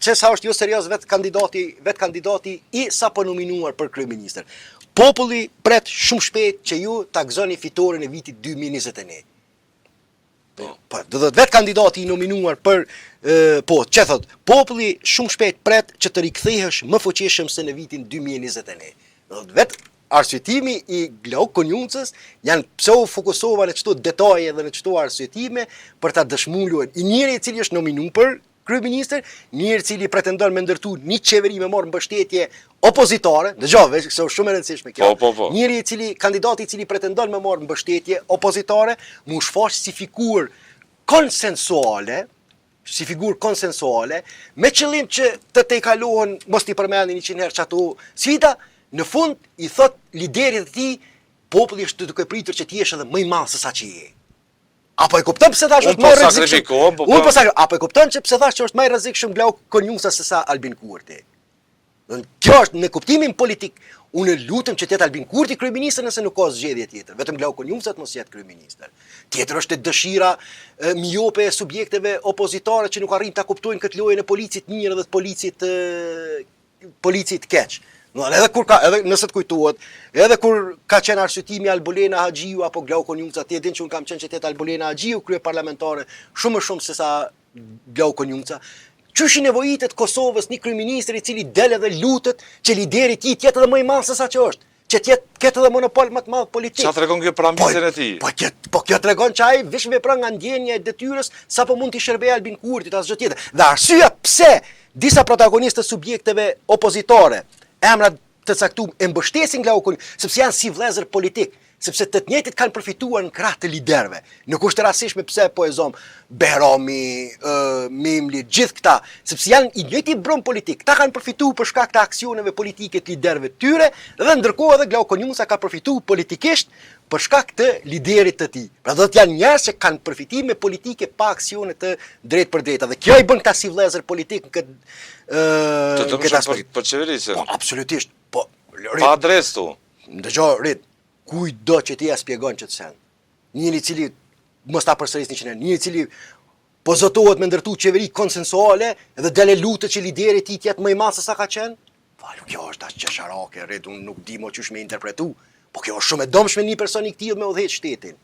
që sa është jo serios vetë kandidati i sa po nominuar për kryeministër. Populli pret shumë shpejt që ju ta gëzoni fitoren e vitit 2021. Po, do të vetë kandidati i nominuar për që thot, populli shumë shpejt pret që të rikthehesh më fuqishëm se në vitin 2021. Do të vetë arsyetimi i Glauk Konjuncës janë pse u fokusova në çdo detaje dhe në çdo arsyetime për ta dëshmuar i njëri i cili është nominuar për kryeministër, njëri i cili pretendon me ndërtu një qeveri me marrë mbështetje opozitare, dëgjoj, se është shumë e rëndësishme kjo. Njëri i cili kandidati i cili pretendon me marrë mbështetje opozitare, mu shfaq si figurë konsensuale, me qëllim që të tejkalohen, mos t'i përmendin 100 herë çato sfida. Në fund i thot liderit e tij, populli është duke pritur që ti jesh edhe më i madh se sa që je. Apo e kupton pse thash është më rrezikshëm? Apo e kupton që pse thash që është më rrezikshëm Glauk Konjunca se sa Albin Kurti? Kjo është në kuptimin politik. Unë lutem që të jetë Albin Kurti kryeministër nëse nuk ka zgjedhje tjetër. Vetëm Glauk Konjunca mos jetë kryeministër. Tjetër është dëshira miope e subjekteve opozitare që nuk arrin ta kuptojnë këtë lojën e policit mirë dhe të policit keq. Edhe nëse të kujtohet, edhe kur ka qenë arsyetimi Albolena Haxhiu apo Glauk Konjunca, ti e din që unë kam qenë që të jetë Albolena Haxhiu kryeparlamentare shumë më shumë se sa Glauk Konjunca. Qysh i nevojitet Kosovës një kryeministër i cili del edhe lutet që lideri i tij të jetë edhe më i madh se sa që është, që të ketë edhe monopol më të madh politik. Çfarë tregon kjo për ambicionin e tij? Po kjo tregon që ai veç vepron nga ndjenja e detyrës sapo mund t'i shërbejë Albin Kurtit as gjë tjetër. Dhe arsyeja pse disa protagonistë të subjekteve opozitare emra të caktuar e mbështesin Glauk Konjunca, sepse janë si vëllezër politik, sepse të njëjtit kanë përfituar në krah të liderëve. Nuk është rastësishme pse po e zom Beromi, Mimli, gjithë këta, sepse janë i njëjti brum politik. Ta kanë përfituar për shkak të aksioneve politike të liderëve të tyre, dhe ndërkohë edhe Glauk Konjunca ka përfituar politikisht për shkak të liderit të tij. Pra do të janë njerëz që kanë përfitime politike pa aksione të drejtë për drejtë. Dhe kjo i bën këta si vëllezër politik në këtë aspekt. Për qeverisjen. Po, absolutisht. Po, pa adresë tu. Dëgjoj, Rit, kujdo që ti ja spjegon që të sen. Njëri i cili mos ta përsëris 100 herë, njëri i cili po zotohet me ndërtu qeveri konsensuale dhe dele lutet që lideri i tij të jetë më i madh se sa ka qenë. Falu, kjo është as qesharake, Rit, unë nuk di më çysh me interpretu. Po kjo është shumë e domshme një person i tillë me udhëheq shtetin.